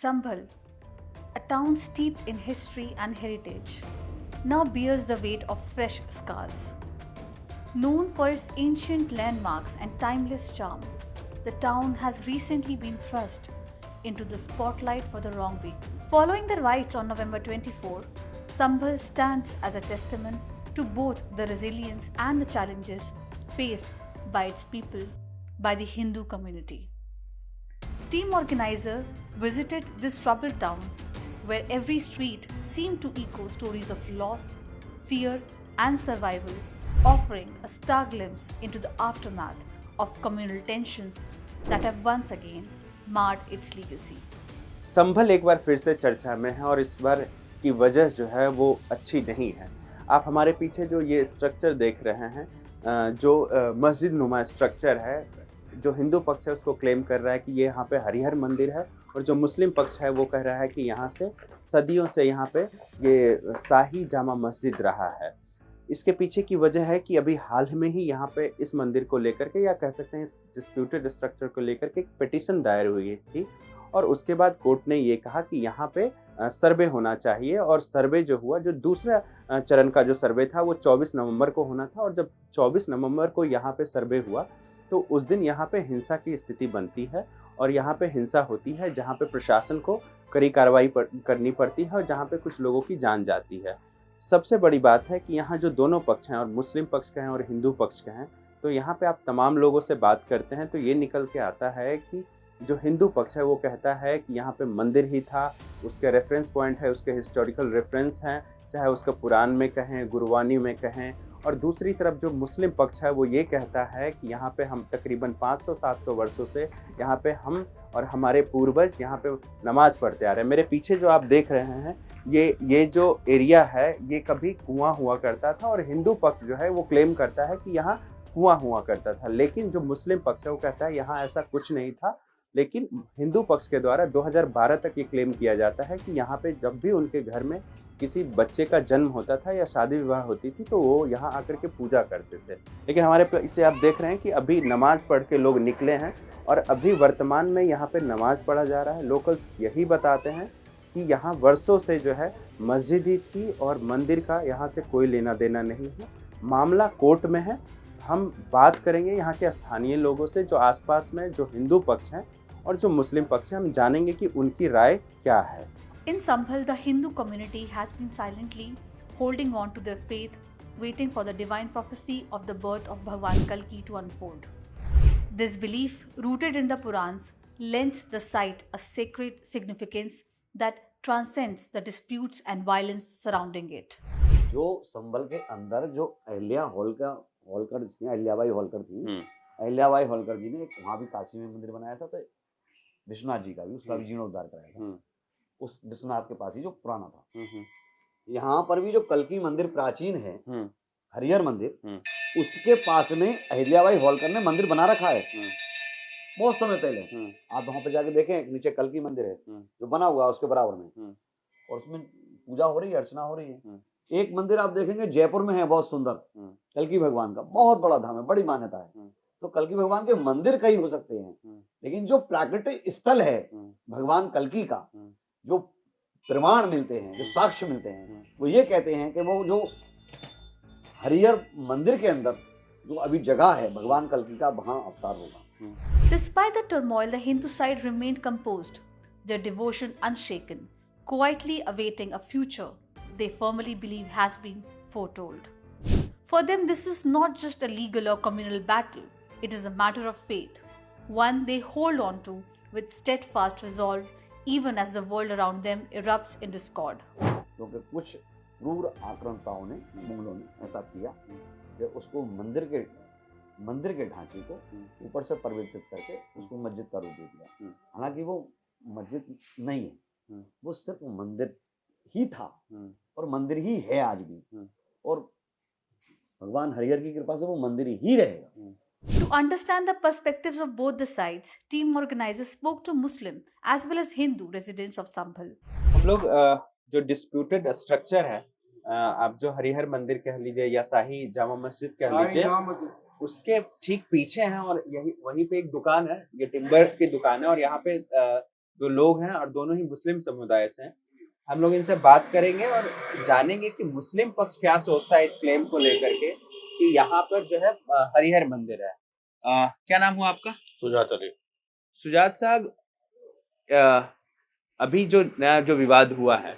Sambhal, a town steeped in history and heritage, now bears the weight of fresh scars. Known for its ancient landmarks and timeless charm, the town has recently been thrust into the spotlight for the wrong reason. Following the riots on November 24, Sambhal stands as a testament to both the resilience and the challenges faced by its people, by the Hindu community. Team organizer visited this troubled town where every street seemed to echo stories of loss, fear, and survival, offering a stark glimpse into the aftermath of communal tensions that have once again marred its legacy. संभल एक बार फिर से चर्चा में है और इस बार की वजह जो है वो अच्छी नहीं है। आप हमारे पीछे जो ये स्ट्रक्चर देख रहे हैं, जो मस्जिद नुमा स्ट्रक्चर है, जो हिंदू पक्ष है उसको क्लेम कर रहा है कि ये यहाँ पे हरिहर मंदिर है, और जो मुस्लिम पक्ष है वो कह रहा है कि यहाँ से सदियों से यहाँ पे ये शाही जामा मस्जिद रहा है। इसके पीछे की वजह है कि अभी हाल में ही यहाँ पे इस मंदिर को लेकर के, या कह सकते हैं इस डिस्प्यूटेड स्ट्रक्चर को लेकर के, एक पिटीशन दायर हुई थी, और उसके बाद कोर्ट ने ये कहा कि यहाँ पे सर्वे होना चाहिए। और सर्वे जो हुआ, जो दूसरा चरण का जो सर्वे था वो 24 नवंबर को होना था, और जब 24 नवंबर को यहाँ पे सर्वे हुआ तो उस दिन यहाँ पे हिंसा की स्थिति बनती है, और यहाँ पे हिंसा होती है जहाँ पे प्रशासन को कड़ी कार्रवाई करनी पड़ती है, और जहाँ पे कुछ लोगों की जान जाती है। सबसे बड़ी बात है कि यहाँ जो दोनों पक्ष हैं, और मुस्लिम पक्ष के हैं और हिंदू पक्ष के हैं, तो यहाँ पे आप तमाम लोगों से बात करते हैं तो ये निकल के आता है कि जो हिंदू पक्ष है वो कहता है कि यहाँ पे मंदिर ही था, उसके रेफरेंस पॉइंट है, उसके हिस्टोरिकल रेफरेंस हैं, चाहे उसका पुराण में कहें, गुरबानी में कहें। और दूसरी तरफ जो मुस्लिम पक्ष है वो ये कहता है कि यहाँ पे हम तकरीबन 500-700 वर्षों से यहाँ पे हम और हमारे पूर्वज यहाँ पे नमाज पढ़ते आ रहे हैं। मेरे पीछे जो आप देख रहे हैं, ये जो एरिया है ये कभी कुआं हुआ करता था, और हिंदू पक्ष जो है वो क्लेम करता है कि यहाँ कुआं हुआ करता था। लेकिन जो मुस्लिम पक्ष है वो कहता है यहाँ ऐसा कुछ नहीं था। लेकिन हिंदू पक्ष के द्वारा 2012 तक ये क्लेम किया जाता है कि यहाँ पे जब भी उनके घर में किसी बच्चे का जन्म होता था या शादी विवाह होती थी तो वो यहाँ आकर के पूजा करते थे। लेकिन हमारे पीछे आप देख रहे हैं कि अभी नमाज पढ़ के लोग निकले हैं, और अभी वर्तमान में यहाँ पे नमाज पढ़ा जा रहा है। लोकल्स यही बताते हैं कि यहाँ वर्षों से जो है मस्जिद ही थी, और मंदिर का यहाँ से कोई लेना देना नहीं है। मामला कोर्ट में है। हम बात करेंगे यहाँ के स्थानीय लोगों से, जो आसपास में जो हिंदू पक्ष हैं और जो मुस्लिम पक्ष हैं, हम जानेंगे कि उनकी राय क्या है। In Sambhal, the Hindu community has been silently holding on to their faith, waiting for the divine prophecy of the birth of Bhagwan Kalki to unfold. This belief, rooted in the Purans, lends the site a sacred significance that transcends the disputes and violence surrounding it. जो संभल के अंदर जो होलकर जिसने अहिल्याबाई होलकर थी, अहिल्याबाई होलकर जी ने एक वहाँ भी काशी में मंदिर बनाया था, तो विश्वनाथ जी का भी, उसका भी जीर्णोद्धार कराया था उस विश्वनाथ के पास ही जो पुराना था। यहाँ पर भी जो कल्की मंदिर प्राचीन है, हरिहर मंदिर, उसके पास में अहिल्याबाई होलकर ने मंदिर बना रखा है बहुत समय पहले। आप वहां पे जाके देखें, नीचे कल्की मंदिर है जो बना हुआ है उसके बराबर में, और उसमें पूजा हो रही है, अर्चना हो रही है। एक मंदिर आप देखेंगे जयपुर में है, बहुत सुंदर, कल्की भगवान का, बहुत बड़ा धाम है, बड़ी मान्यता है। तो कल्की भगवान के मंदिर कई हो सकते हैं, लेकिन जो प्राकृतिक स्थल है भगवान कल्की का, जो प्रमाण मिलते हैं, जो साक्ष्य मिलते हैं, वो ये कहते हैं कि वो जो हरिहर मंदिर के अंदर जो अभी जगह है भगवान कल्की का, वहां अवतार होगा। Despite the turmoil, the Hindu side remained composed, their devotion unshaken, quietly awaiting a future they firmly believe has been foretold. For them, this is not just a legal or communal battle, it is a matter of faith, one they hold on to with steadfast resolve, even as the world around them erupts in discord. क्योंकि कुछ क्रूर आक्रांताओं ने, मुगलों ने ऐसा किया कि उसको मंदिर के ढांचे को ऊपर से परिवर्तित करके उसको मस्जिद का रूप दे दिया। हालांकि वो मस्जिद नहीं है, वो सिर्फ मंदिर ही था, और मंदिर ही है आज भी, और भगवान हरिहर की कृपा से वो मंदिर ही रहेगा। To understand the perspectives of both the sides, team organizers spoke to Muslim as well as Hindu residents of Sambhal. हम लोग जो डिस्प्यूटेड स्ट्रक्चर है, आप जो हरिहर मंदिर कह लीजिए या शाही जामा मस्जिद कह लीजिए, उसके ठीक पीछे हैं, और यही वहीं पे एक दुकान है, ये टिम्बर की दुकान है, और यहाँ पे दो लोग हैं और दोनों ही मुस्लिम समुदाय से हैं। हम लोग इनसे बात करेंगे और जानेंगे कि मुस्लिम पक्ष क्या सोचता है इस क्लेम को लेकर के कि यहाँ पर जो है हरिहर मंदिर है। क्या नाम हुआ आपका? सुजात अली। सुजात साहब, अभी जो नया जो विवाद हुआ है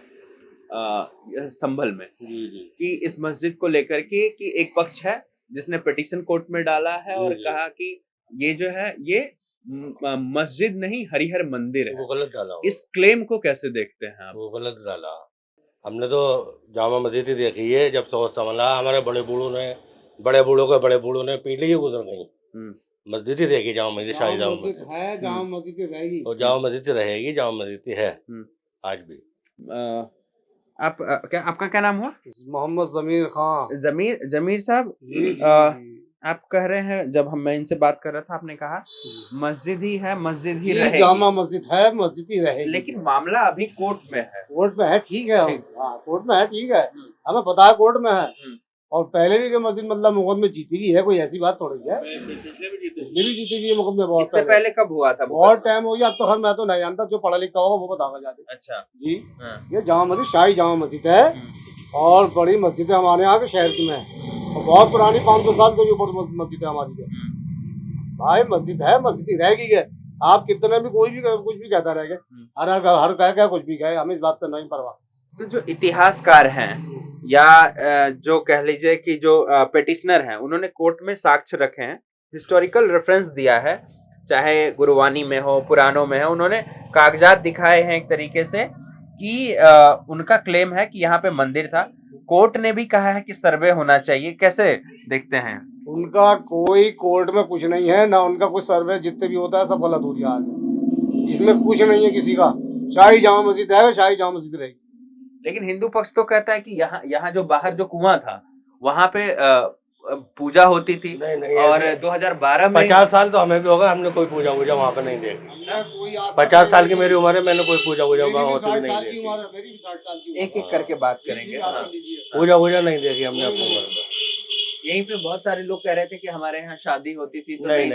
संभल में जी जी कि इस मस्जिद को लेकर के कि एक पक्ष है जिसने पिटीशन कोर्ट में डाला है और जी। कहा कि ये जो है ये मस्जिद नहीं हरिहर मंदिर है। वो गलत डाला वो। इस क्लेम को कैसे देखते हैं आप? वो गलत डाला। हमने तो जामा मस्जिद ही देखी है, जब सोच समझा हमारे बड़े बूढ़ों ने पीढ़ी ही गुजर गई। मस्जिद ही देखी जामा मस्जिद, शाही जामा मस्जिद है, जामा मस्जिद ही रहेगी और जामा मस्जिद ही रहेगी, जामा मस्जिद ही है आज भी। आप क्या आपका क्या नाम हुआ? मोहम्मद जमीर खान। जमीर साहब, आप कह रहे हैं, जब मैं इनसे बात कर रहा था आपने कहा मस्जिद ही है, मस्जिद ही रहेगी। जामा मस्जिद है, मस्जिद ही रहेगी। लेकिन मामला अभी कोर्ट में है। कोर्ट में है, ठीक है। हाँ, कोर्ट में है, ठीक है, हमें पता है कोर्ट में है। और पहले भी मस्जिद मतलब मुकदमे जीती भी है, कोई ऐसी बात थोड़ी है। पिछले भी जीती भी है मुकदमे बहुत। इससे पहले कब हुआ था? बहुत टाइम हो गया। अब तो खैर मैं तो नहीं जानता, जो पढ़ा लिखा होगा वो बतागा जाते। अच्छा जी, ये जामा मस्जिद शाही जामा मस्जिद है और बड़ी मस्जिद है हमारे यहाँ के शहर की में, और बहुत पुरानी 500 साल के ऊपर मस्जिद है हमारी। भाई मस्जिद है, मस्जिद ही रहेगी है। आप कितने भी कोई भी कुछ भी कहता रहेगा, हर कह क्या कुछ भी कहे, हमें इस बात से नहीं परवाह। तो जो इतिहासकार हैं या जो कह लीजिए कि जो पिटिशनर हैं, उन्होंने कोर्ट में साक्ष्य रखे हैं, हिस्टोरिकल रेफरेंस दिया है, चाहे गुरबानी में हो, पुराणों में हो, उन्होंने कागजात दिखाए हैं एक तरीके से कि उनका क्लेम है कि यहाँ पे मंदिर था। कोर्ट ने भी कहा है कि सर्वे होना चाहिए। कैसे देखते हैं? उनका कोई कोर्ट में कुछ नहीं है, ना उनका कुछ सर्वे, जितने भी होता है सब गलत हो रहा है। इसमें कुछ नहीं है किसी का। शाही जामा मस्जिद है, शाही जामा मस्जिद रहेगी। लेकिन हिंदू पक्ष तो कहता है कि यहाँ जो बाहर जो कुआं था वहां पे पूजा होती थी। नहीं, और 2012 में 50 साल तो हमें भी होगा, हमने कोई पूजा वहाँ पे नहीं देखी। 50 साल की मेरी उम्र है, मैंने कोई पूजा वहाँ होती नहीं देखी। एक एक करके बात करेंगे। पूजा नहीं देखी हमने अपनी उम्र में। यहीं पे बहुत सारे लोग कह रहे थे कि हमारे यहाँ शादी होती थी तो नहीं,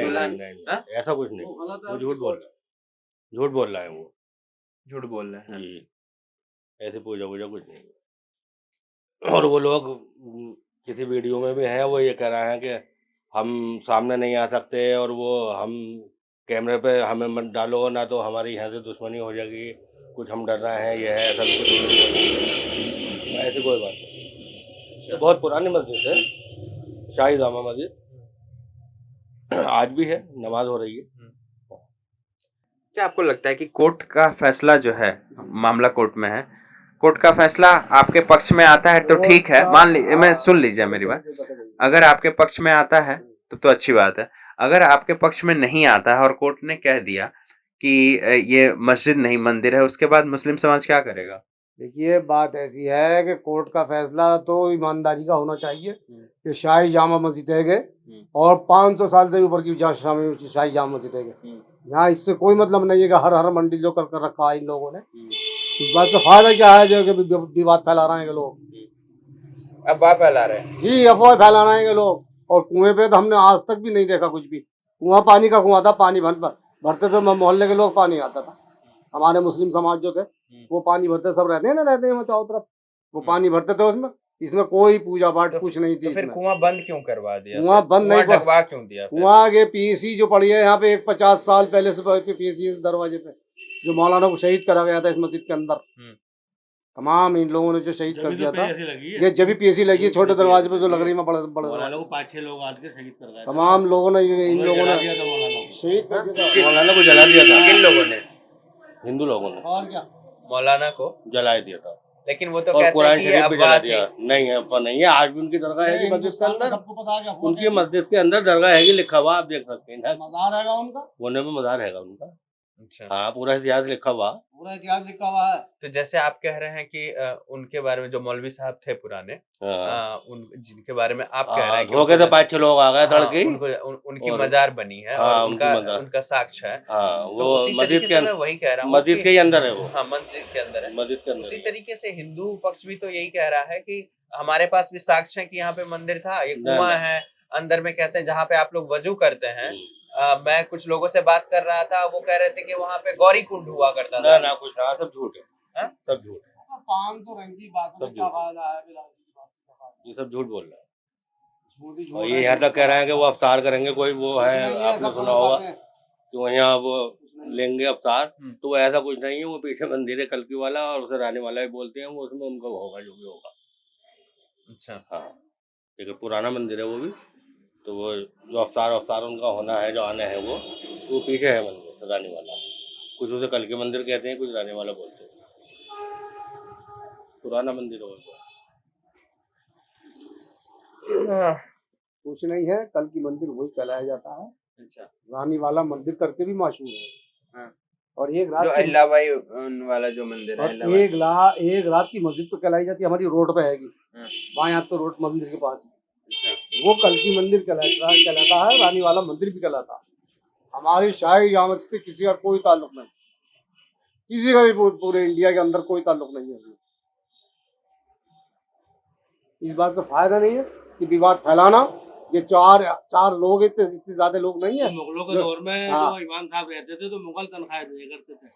ऐसा कुछ नहीं। वो झूठ बोल रहा है, वो झूठ बोल रहे हैं। ऐसे पूजा कुछ नहीं। और वो लोग किसी वीडियो में भी है, वो ये कह रहे हैं कि हम सामने नहीं आ सकते और वो हम कैमरे पे हमें मत डालो, ना तो हमारी यहाँ से दुश्मनी हो जाएगी, कुछ हम डर रहे हैं, ये है सब कुछ। ऐसी कोई बात नहीं। तो बहुत पुरानी मस्जिद है, शाही जामा मस्जिद, आज भी है, नमाज हो रही है। क्या आपको लगता है कि कोर्ट का फैसला जो है, मामला कोर्ट में है, कोर्ट का फैसला आपके पक्ष में आता है तो ठीक है, मान लीजिए, मैं सुन लीजिए मेरी बात, अगर आपके पक्ष में आता है तो अच्छी बात है। अगर आपके पक्ष में नहीं आता है और कोर्ट ने कह दिया कि ये मस्जिद नहीं मंदिर है, उसके बाद मुस्लिम समाज क्या करेगा? देखिए, बात ऐसी है कि कोर्ट का फैसला तो ईमानदारी का होना चाहिए कि शाही जामा मस्जिद है और 500 साल से ऊपर की शाही जामा मस्जिद है। यहाँ इससे कोई मतलब नहीं है कि हर मंडी जो कर रखा है इन लोगों ने। इस बात से फायदा क्या है जो विवाद फैला रहे हैं लोग? अफवाह फैला रहे हैं जी, अफवाह फैला रहे हैं लोग। और कुएं पे तो हमने आज तक भी नहीं देखा कुछ भी। कुआं पानी का कुआं था, पानी भरते थे, मोहल्ले के लोग पानी आता था। हमारे मुस्लिम समाज जो थे वो पानी भरते, सब रहते हैं ना, रहते हैं चारों तरफ, वो पानी भरते थे उसमें। इसमें कोई पूजा पाठ कुछ नहीं थी। तो फिर कुआं बंद क्यों करवा दिया? कुआं बंद नहीं करवा क्यों दिया? कुआं के पीएसी जो पड़ी है यहाँ पे, एक 50 साल पहले से पीएसी दरवाजे पे जो मौलाना को शहीद करा गया था इस मस्जिद के अंदर, तमाम इन लोगों ने जो शहीद कर दिया था, ये जब भी पीएसी लगी है छोटे दरवाजे पे जो लग रही है, बड़े 5-6 लोग आके शहीद कर गए। तमाम लोगों ने, इन लोगों ने शहीद कर दिया। मौलाना को जला दिया था। किन लोगों ने? हिंदू लोगों ने। और क्या, मौलाना को जला दिया था। लेकिन वो तो और कहते हैं कि शरीफ भी जला अफवाह दिया। थी। नहीं है, अफवाह नहीं है। आज भी उनकी दरगाह है मस्जिद के अंदर, सबको पता है, उनकी मस्जिद के अंदर दरगाह है, लिखा हुआ, आप देख सकते हैं। मज़ार है उनका, कोने में मज़ार है उनका। अच्छा, हाँ, पूरा इतिहास लिखा हुआ, पूरा इतिहास लिखा हुआ है। तो जैसे आप कह रहे हैं कि उनके बारे में जो मौलवी साहब थे पुराने, जिनके बारे में आप कह रहे हैं कि धोखे से 5-6 लोग आ गए तड़के, उनकी मजार बनी है और उनका साक्ष्य है। वो मस्जिद के अंदर, वही कह रहा हूँ, मस्जिद के अंदर है वो। हाँ, मस्जिद के अंदर है। मस्जिद के अंदर उसी तरीके से हिंदू पक्ष भी तो यही कह रहा है कि हमारे पास भी साक्ष्य है कि यहाँ पे मंदिर था, ये कुआं है अंदर में, कहते हैं जहाँ पे आप लोग वजू करते हैं, मैं कुछ लोगों से बात कर रहा था, वो कह रहे थे कि वहाँ पे गौरी कुंड हुआ करता ना था। ना कुछ ना, सब झूठ है, हाँ? सब झूठ है, 500 रंग की बातों सब में क्या झूठ। फायदा है बिलावल की बात का फायदा। ये सब झूठ बोल रहे हैं। झूठ ही झूठ और है, ये यहाँ तक कह रहे हैं कि वो अवतार करेंगे, कोई वो कुछ है, नहीं है, आपने सब सुना गलत होगा बातें हैं। कि वहाँ वो नहीं। लेंगे अवतार, तो वो ऐसा कुछ नहीं है, वो पीछे मंदिर है कल्कि वाला, और उसे रानी वाला ही बोलते हैं, वो उसमें उनका होगा जो भी होगा। अच्छा। हाँ, एक पुराना मंदिर है वो भी, तो वो जो अवतार उनका होना है, जो आने हैं वो पीछे है मंदिर रानी वाला। कुछ उसे कल्कि मंदिर कहते हैं, कुछ रानी वाला बोलते हैं। पुराना मंदिर है वो। कुछ नहीं है, कल की मंदिर वही कहलाया जाता है। अच्छा। रानी वाला मंदिर करके भी मशहूर है। हाँ। और एक जो रात की अहिल्याबाई वाला जो मंदिर है, और अहिल्याबाई। एक रात की मस्जिद पे कहलाई जाती है, हमारी रोड पे हैगी। हाँ। वहाँ तो रोड मंदिर के पास। अच्छा। वो कल की मंदिर कहलाता है, रानी वाला मंदिर भी कहलाता है। हमारी शाही जामत से किसी का कोई ताल्लुक नहीं, किसी का भी पूरे इंडिया के अंदर कोई ताल्लुक नहीं है। इस बात का फायदा नहीं है कि विवाद फैलाना। ये चार लोग, इतने ज्यादा लोग नहीं है। मुगलों के दौर में हाँ। जो इमाम साहब रहते थे, तो मुगल तनख्वाह दिया करते थे।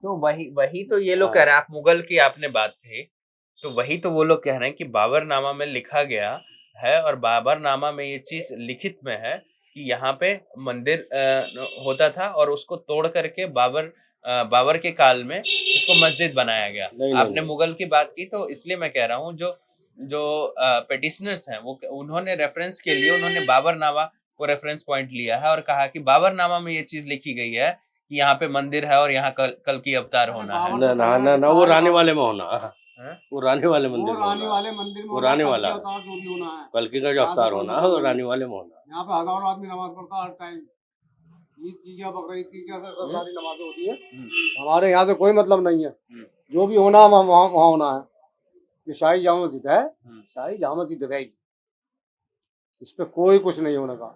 तो वही तो ये लोग कह रहे हैं। आप मुगल की आपने बात कही, तो वही तो वो लोग कह रहे हैं कि बाबरनामा में लिखा गया है, और बाबरनामा में ये चीज लिखित में है कि यहाँ पे मंदिर होता था, और उसको तोड़ करके बाबर के काल में इसको मस्जिद बनाया गया। आपने मुगल की बात की, तो इसलिए मैं कह रहा हूँ जो पेटिशनर्स हैं, वो उन्होंने रेफरेंस के लिए उन्होंने बाबरनामा को रेफरेंस पॉइंट लिया है, और कहा कि बाबरनामा में ये चीज लिखी गई है कि यहाँ पे मंदिर है और यहाँ कल की अवतार होना है। ना वो रानी वाले में होना, वो रानी वाले वो मंदिर में रानी होना, वाले मंदिर में वो रानी वाला अवतार जो भी होना है। कल्कि का जो अवतार होना है, वो रानी वाले में होना। यहाँ पे हजारों आदमी नमाज पढ़ता है हर टाइम। ईद की क्या, बकरीद की क्या, सारी नमाजें होती है। हमारे यहाँ से कोई मतलब नहीं है, जो भी होना वहाँ होना है। ये शाही जामा मस्जिद है, शाही जामा मस्जिद रहेगी। इस पे कोई कुछ नहीं होने का।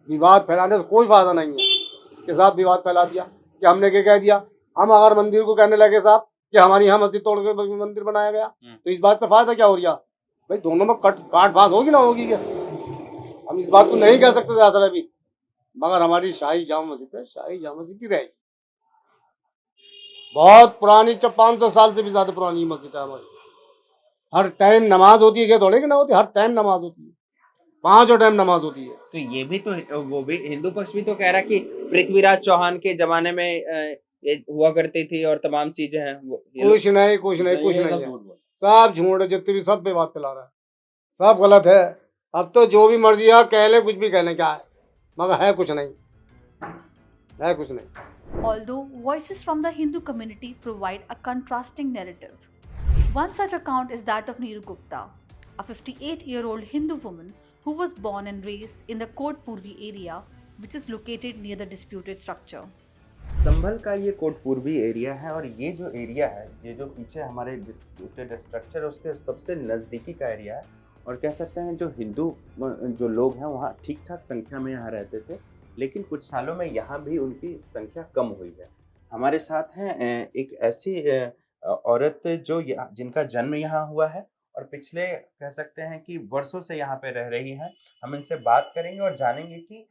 विवाद फैलाने से कोई फायदा नहीं है। कि साहब विवाद फैला दिया कि हमने क्या कह दिया। हम अगर मंदिर को कहने लगे साहब कि हमारी यहाँ मस्जिद तोड़ के मंदिर बनाया गया, तो इस बात से फायदा क्या हो रहा भाई? दोनों में काट बात होगी ना होगी क्या? हम इस बात को नहीं कह सकते ज्यादा अभी, मगर हमारी शाही जामा मस्जिद है, शाही जामा मस्जिद ही रहेगी। बहुत पुरानी, 500 साल से भी ज्यादा पुरानी मस्जिद है हमारी। हर टाइम नमाज होती है, क्या थोड़े कि ना होती, हर टाइम नमाज होती है, 5 टाइम नमाज होती है। तो ये भी तो, वो भी हिंदू पक्ष भी तो कह रहा कि पृथ्वीराज चौहान के जमाने में ये हुआ करती थी और तमाम चीजें हैं। कुछ नहीं है, सब झूठ है। जितने भी सब बेबात फैला रहा है, सब गलत है। अब तो जो भी मर्जी है कह ले, कुछ भी कहने क्या है, मगर है कुछ नहीं, है कुछ नहीं। Although voices from the Hindu community provide a contrasting narrative. One such account is that of Neeru Gupta, a 58-year-old Hindu woman who was born and raised in the Kotpurvi area, which is located near the disputed structure. संभल का ये कोटपूर्वी area है, और ये जो area है, ये जो पीछे हमारे डिस्प्यूटेड स्ट्रक्चर है, उसके सबसे नज़दीकी का एरिया है। और कह सकते हैं जो हिंदू जो लोग हैं वहाँ ठीक ठाक संख्या में यहाँ रहते थे, लेकिन कुछ सालों में यहाँ भी उनकी संख्या कम हुई है। हमारे साथ हैं एक ऐसी औरत जो जिनका जन्म यहाँ हुआ है और पिछले कह सकते हैं कि वर्षों से यहाँ पे रह रही हैं। हम इनसे बात करेंगे और जानेंगे कि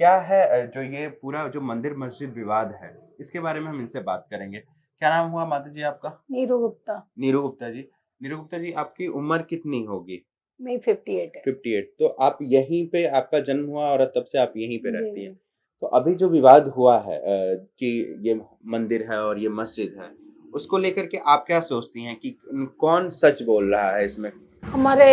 क्या है जो ये पूरा जो मंदिर मस्जिद विवाद है, इसके बारे में हम इनसे बात करेंगे। क्या नाम हुआ माता जी आपका? नीरू गुप्ता। नीरू गुप्ता जी। नीरू गुप्ता जी, आपकी उम्र कितनी होगी? मेरी 58 है। 58। तो आप यहीं पे आपका जन्म हुआ और तब से आप यहीं पे रहती जी। हैं। तो अभी जो विवाद हुआ है कि ये मंदिर है और ये मस्जिद है, उसको लेकर के आप क्या सोचती हैं कि कौन सच बोल रहा है इसमें? हमारे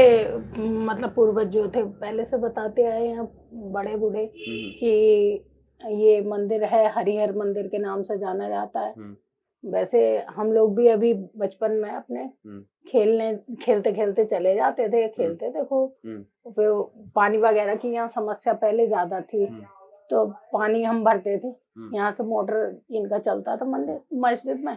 मतलब पूर्वज जो थे पहले से बताते आए हैं, बड़े बूढ़े, कि ये मंदिर है, हरिहर मंदिर के नाम से जाना जाता है। वैसे हम लोग भी अभी बचपन में अपने खेलते खेलते चले जाते थे, खेलते थे खूब। फिर पानी वगैरह की यहाँ समस्या पहले ज्यादा थी, तो पानी हम भरते थे। यहाँ से मोटर इनका चलता था मंदिर मस्जिद में,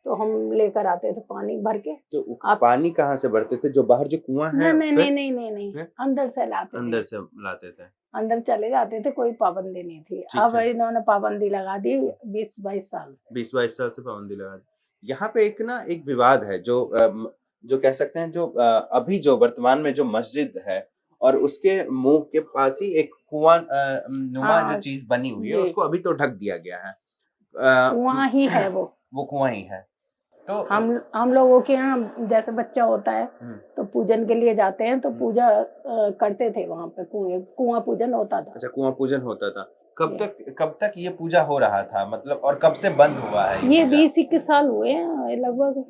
तो हम लेकर आते थे पानी भर के। तो पानी कहाँ से भरते थे? जो बाहर जो कुआं है? नहीं, अंदर से लाते थे। अंदर से लाते थे, अंदर चले जाते थे, कोई पाबंदी नहीं थी। अब इन्होंने पाबंदी लगा दी 20-22 साल। 20-22 साल से पाबंदी लगा दी। यहाँ पे एक विवाद है जो कह सकते हैं जो अभी जो वर्तमान में जो मस्जिद है और उसके मुंह के पास ही एक कुआं नुमा जो हाँ, चीज बनी हुई है जी। उसको अभी तो ढक दिया गया है। कुआं ही है वो कुआं ही है। तो हम लोगों के यहाँ जैसे बच्चा होता है तो पूजन के लिए जाते हैं तो पूजा करते थे वहां पे, कुआं पूजन होता था। अच्छा, कुआं पूजन होता था। कब तक ये पूजा हो रहा था, मतलब, और कब से बंद हुआ है ये पूजा? 20-21 साल हुए हैं लगभग,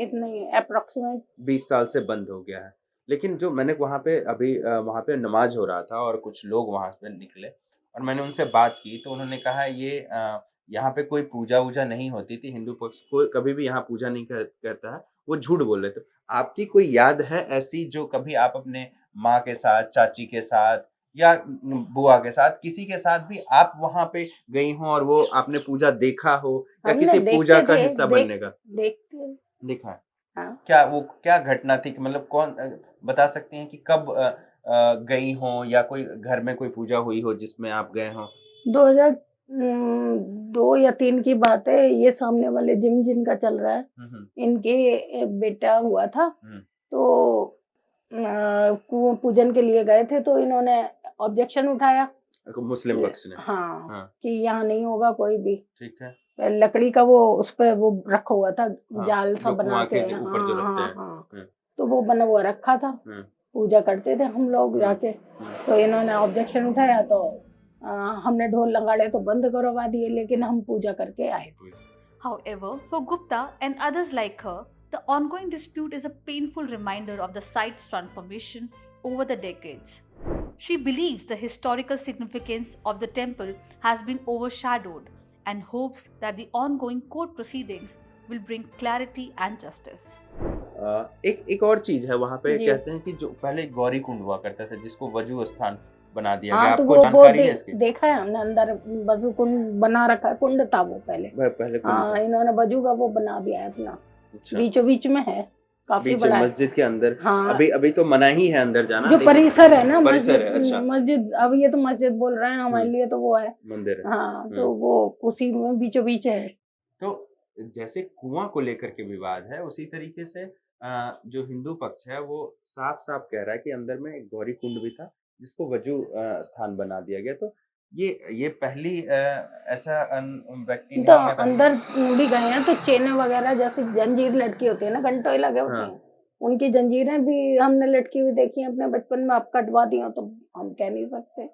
इतने अप्रोक्सीमेट 20 साल से बंद हो गया है। लेकिन जो मैंने वहाँ पे अभी वहाँ पे नमाज़ हो रहा था और कुछ लोग वहाँ पे निकले और मैंने उनसे बात की तो उन्होंने कहा ये यहाँ पे कोई पूजा-वूजा नहीं होती थी, हिंदू पक्ष कोई कभी भी यहाँ पूजा नहीं करता है, वो झूठ बोल रहे थे। आपकी कोई याद है ऐसी जो कभी आप अपने माँ के साथ, चाची के साथ या बुआ के साथ, किसी के साथ भी आप वहाँ पे गई हों और वो आपने पूजा देखा हो या हमने किसी पूजा देखते का थे, हिस्सा बनने का? देखते देखा है। हाँ। क्या घटना थी कि मतलब कौन बता सकती हैं कि कब गई हों या कोई घर में कोई पूजा हुई हो जिसमें आप गए हों? 2002 या 3 की बात है, ये सामने वाले जिम जिनका चल रहा है, इनके बेटा हुआ था, तो कुआं पूजन के लिए गए थे तो इन्होंने ऑब्जेक्शन उठाया मुस्लिम पक्ष ने। हाँ, हाँ। कि यहाँ नहीं होगा कोई भी। ठीक है। लकड़ी का वो उस पे वो रखा हुआ था, हाँ, जाल सा जो बना कुआं के, के ऊपर जो रखते हैं। हाँ, तो वो बना हुआ रखा था, पूजा करते थे हम लोग जाके, तो इन्होंने ऑब्जेक्शन उठाया तो हमने ढोल नगाड़े तो बंद करवा दिए, लेकिन हम पूजा करके आए। However, for Gupta and others like her, the ongoing dispute is a painful reminder of the site's transformation over the decades. She believes the historical significance of the temple has been overshadowed and hopes that the ongoing court proceedings will bring clarity and justice. एक और चीज है वहाँ पे, जी। कहते हैं कि जो पहले गौरी कुंड हुआ करता था जिसको वजू स्थान बना दिया हाँ, गया। तो आपको वो जानकारी है इसकी? देखा है हमने, अंदर वजू कुंड बना रखा है, कुंड था वो पहले। पहले कुंड हाँ, था। इन्होंने वजू का वो बना दिया है अपना, अच्छा। बीचों बीच में है, काफी बीच बड़ा है। मस्जिद के अंदर। हाँ, अभी तो मना ही है अंदर जाना। जो परिसर है ना, परिसर है, अच्छा। मस्जिद, अब ये तो मस्जिद बोल रहे हैं, हमारे लिए तो वो है मंदिर है। हाँ, तो वो उसी में बीचों बीच है। तो जैसे कुआं को लेकर के विवाद है, उसी तरीके से जो हिंदू पक्ष है वो साफ साफ कह रहा है कि अंदर में एक गौरी कुंड भी था जिसको वजू स्थान बना दिया गया। तो ये पहली ऐसा व्यक्ति तो नहीं है। अंदर भी गए हैं तो चेनें वगैरह जैसे जंजीर लटकी होती है ना, घंटों लगे होते हैं, उनकी जंजीरें भी हमने लटकी हुई देखी हैं अपने बचपन में। आप कटवा दी हो तो हम कह नहीं सकते।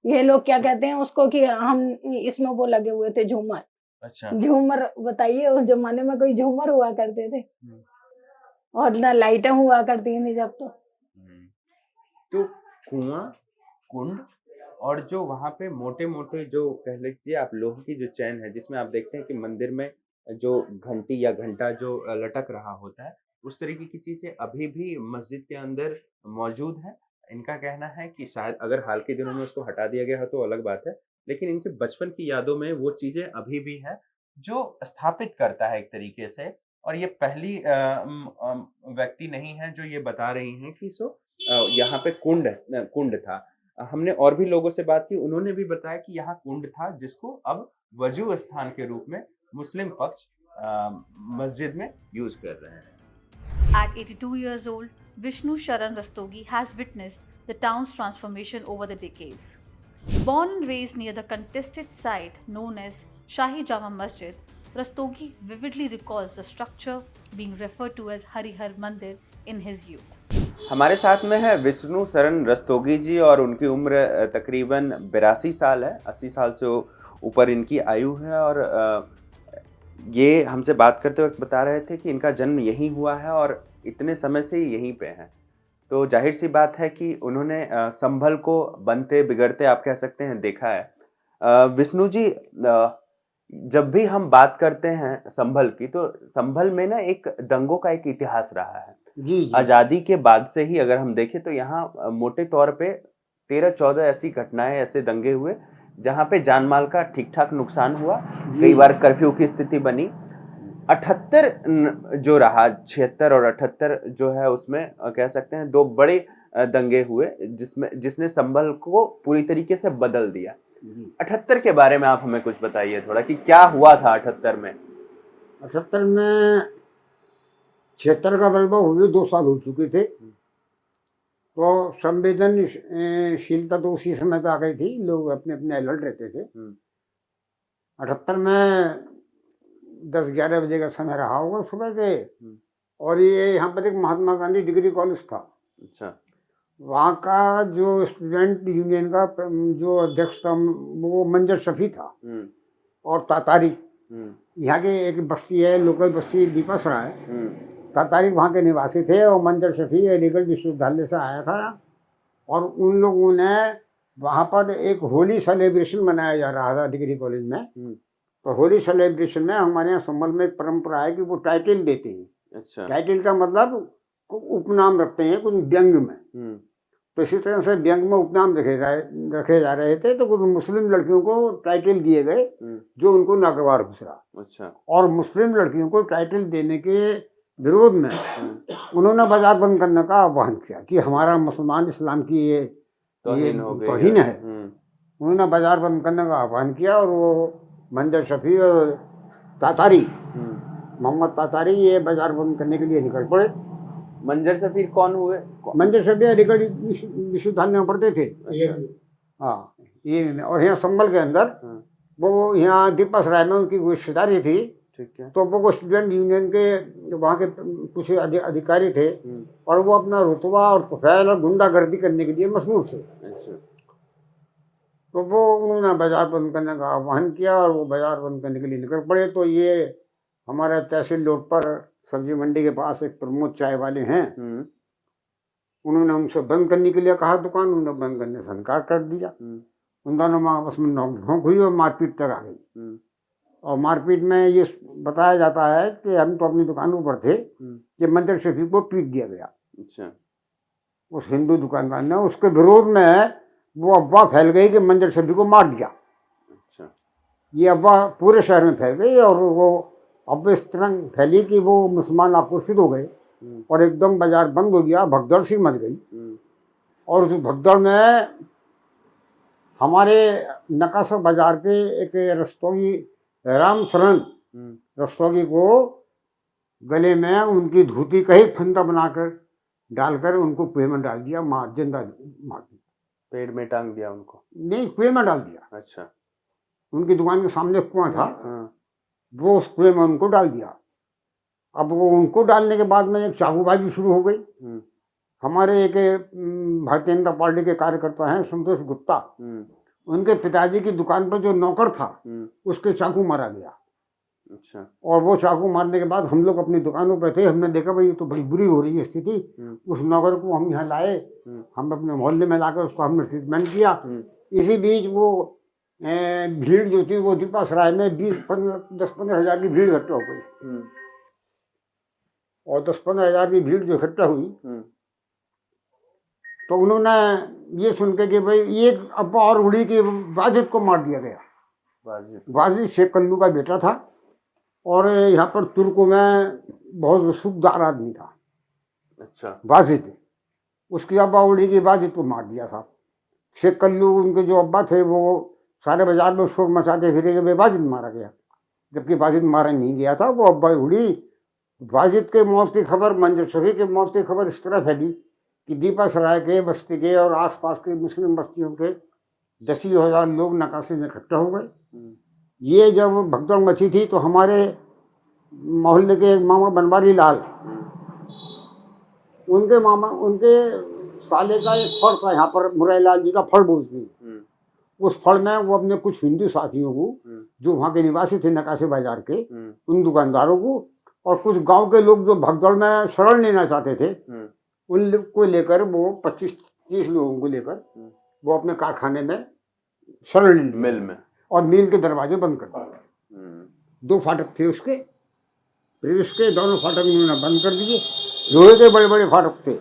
ये लोग क्या कहते हैं उसको कि हम इसमें वो लगे हुए थे झूमर। अच्छा। झूमर, बताइए उस जमाने में कोई झूमर हुआ करते थे और ना लाइटें हुआ करती थी जब तो कुआं, कुंड और जो वहाँ पे मोटे मोटे जो कह लीजिए आप लोहे की जो चैन है जिसमें आप देखते हैं कि मंदिर में जो घंटी या घंटा जो लटक रहा होता है, उस तरीके की चीजें अभी भी मस्जिद के अंदर मौजूद है। इनका कहना है कि शायद अगर हाल के दिनों में उसको हटा दिया गया हो तो अलग बात है, लेकिन इनके बचपन की यादों में वो चीजें अभी भी है जो स्थापित करता है एक तरीके से। और ये पहली व्यक्ति नहीं है जो ये बता रही हैं कि यहाँ पे कुंड था। हमने और भी लोगों से बात की, उन्होंने भी बताया कि यहाँ कुंड था जिसको अब वजू स्थान के रूप में मुस्लिम पक्ष मस्जिद में यूज कर रहे हैं। At 82 years old, Vishnu Sharan Rastogi has witnessed the town's transformation over the decades. Born and raised near the contested site known as Shahi Jama Masjid, Rastogi vividly recalls the structure being referred to as Harihar Mandir in his youth. हमारे साथ में है विष्णु शरण रस्तोगी जी और उनकी उम्र तकरीबन 82 साल है। 80 साल से ऊपर इनकी आयु है और ये हमसे बात करते वक्त बता रहे थे कि इनका जन्म यहीं हुआ है और इतने समय से यहीं पे हैं। तो जाहिर सी बात है कि उन्होंने संभल को बनते बिगड़ते आप कह सकते हैं देखा है। विष्णु जी, जब भी हम बात करते हैं संभल की तो संभल में ना एक दंगों का एक इतिहास रहा है। जी। आज़ादी के बाद से ही अगर हम देखें तो यहाँ मोटे तौर पे 13-14 ऐसी घटनाएं, ऐसे दंगे हुए जहाँ पे जान माल का ठीक ठाक नुकसान हुआ। कई बार कर्फ्यू की स्थिति बनी। 78 जो रहा, 76 और 78 जो है उसमें कह सकते हैं दो बड़े दंगे हुए जिसने संभल को पूरी तरीके से बदल दिया। 78 के बारे में आप हमें कुछ बताइए थोड़ा कि क्या हुआ था 78 में। 78 में 76 का वैभव हुए 2 साल हो चुके थे। तो संवेदनशीलता तो उसी समय पे आ गई थी, लोग अपने अपने अलर्ट रहते थे। 78 में 10-11 बजे का समय रहा होगा सुबह के। और ये यहाँ पर एक महात्मा गांधी डिग्री कॉलेज था। अच्छा। वहाँ का जो स्टूडेंट यूनियन का जो अध्यक्ष था वो मंजर शफी था और तातारी। यहाँ के एक बस्ती है, लोकल बस्ती दीपासरा है। तातारी वहाँ के निवासी थे और मंजर शफी अलीगढ़ विश्वविद्यालय से आया था। और उन लोगों ने वहाँ पर एक होली सेलिब्रेशन मनाया जा रहा था डिग्री कॉलेज में। तो होली सेलिब्रेशन में हमारे यहाँ संबल में एक परंपरा है कि वो टाइटल देते हैं। अच्छा। टाइटल का मतलब उपनाम रखते हैं कुछ व्यंग में। तो इसी तरह से व्यंग में उपनाम रखे जा रहे थे। तो कुछ मुस्लिम लड़कियों को टाइटल दिए गए जो उनको नागवार गुजरा। अच्छा। और मुस्लिम लड़कियों को टाइटल देने के विरोध में उन्होंने बाजार बंद करने का आह्वान किया कि हमारा मुसलमान इस्लाम की ये तौहीन है। उन्होंने बाजार बंद करने का आह्वान किया और वो मंजर शफी और तातारी, मोहम्मद तातारी, ये बाजार बंद करने के लिए निकल पड़े। मंजर शफी कौन हुए? मंजर शफी अलीगढ़ विश्वविद्यालय में पढ़ते थे। हाँ, ये और यहाँ संबल के अंदर वो यहाँ दीपासराय में उनकी रिश्तेदारी थी। ठीक है। तो वो स्टूडेंट यूनियन के वहाँ के कुछ अधिकारी थे और वो अपना रुतबा और फैल और गुंडागर्दी करने के लिए मशहूर थे। अच्छा। तो वो उन्होंने बाजार बंद करने का आह्वान किया और वो बाजार बंद करने के लिए निकल पड़े। तो ये हमारे तहसील रोड पर सब्जी मंडी के पास एक प्रमोद चाय वाले हैं, उन्होंने उनसे बंद करने के लिए कहा दुकान, उन्होंने बंद करने से इनकार कर दिया। उन दोनों में आपस में नोक-झोंक हुई और मारपीट तक आ गई। और मारपीट में ये बताया जाता है कि हम तो अपनी दुकानों पर थे कि मंजर शफी को पीट दिया गया। अच्छा। उस हिंदू दुकानदार ने, उसके विरोध में वो अफवाह फैल गई कि मंजर शफी को मार दिया। अच्छा। ये अफवाह पूरे शहर में फैल गई और वो अब इस तरह फैली कि वो मुसलमान आक्रोशित हो गए और एकदम बाजार बंद हो गया, भगदड़ सी मच गई। और उस भगदड़ में हमारे नकाशा बाजार के एक रस्तोगी राम शरण रस्तोगी को गले में उनकी धोती का ही फंदा बनाकर डालकर उनको कुएं में डाल दिया, जिंदा मार दिया। पेड़ में टांग दिया उनको? नहीं, कुएं में डाल दिया। अच्छा। उनकी दुकान के सामने कुआं था, वो उस कुएं में उनको डाल दिया। अब वो उनको डालने के बाद में एक चाकूबाजी शुरू हो गई। हमारे एक भारतीय जनता पार्टी के कार्यकर्ता हैं संतोष गुप्ता, उनके पिताजी की दुकान पर जो नौकर था उसके चाकू मारा गया। अच्छा। और वो चाकू मारने के बाद हम लोग अपनी दुकानों पर थे, हमने देखा भाई ये तो बड़ी बुरी हो रही है स्थिति। उस नौकर को हम यहाँ लाए, हम अपने मोहल्ले में लाकर उसको हमने ट्रीटमेंट किया। इसी बीच वो भीड़ जो थी वो दीपासराय में 10-15 हज़ार की भीड़ इकट्ठा हो गई। और 10-15 हज़ार की भीड़ जो इकट्ठा हुई तो उन्होंने ये सुन के कि भाई ये अफवाह और उड़ी कि वाजिद को मार दिया गया। वाजिद शेख कल्लू का बेटा था और यहाँ पर तुर्कों में बहुत सूबदार आदमी था। अच्छा। वाजिद, उसकी अफवाह उड़ी कि वाजिद को मार दिया था। शेख कल्लू उनके जो अब्बा थे वो सारे बाजार में शोर मचाते फिरे कि भाई वाजिद मारा गया, जबकि वाजिद मारा नहीं गया था। वो अफवाह उड़ी। वाजिद के मौत की खबर, मंजर शफी के मौत की खबर इस तरह फैली कि दीपासराय के बस्ती के और आसपास के मुस्लिम बस्तियों के 10,000 लोग नकाशे में इकट्ठा हो गए। ये जब भगदड़ मची थी तो हमारे मोहल्ले के मामा बनवारी लाल, उनके साले का एक फड़ था यहाँ पर, मुरारीलाल जी का फड़ बोलते हैं। उस फड़ में वो अपने कुछ हिंदू साथियों को जो वहाँ के निवासी थे नकाशे बाजार के, उन दुकानदारों को और कुछ गांव के लोग जो भगदड़ में शरण लेना चाहते थे, उन लोग को लेकर वो 25-30 लोगों को लेकर वो अपने कारखाने में शरण ली, मिल में, और मिल के दरवाजे बंद कर दिए। 2 फाटक थे उसके, प्रवेश के दोनों फाटक उन्होंने बंद कर दिए। लोहे के बड़े बड़े फाटक थे।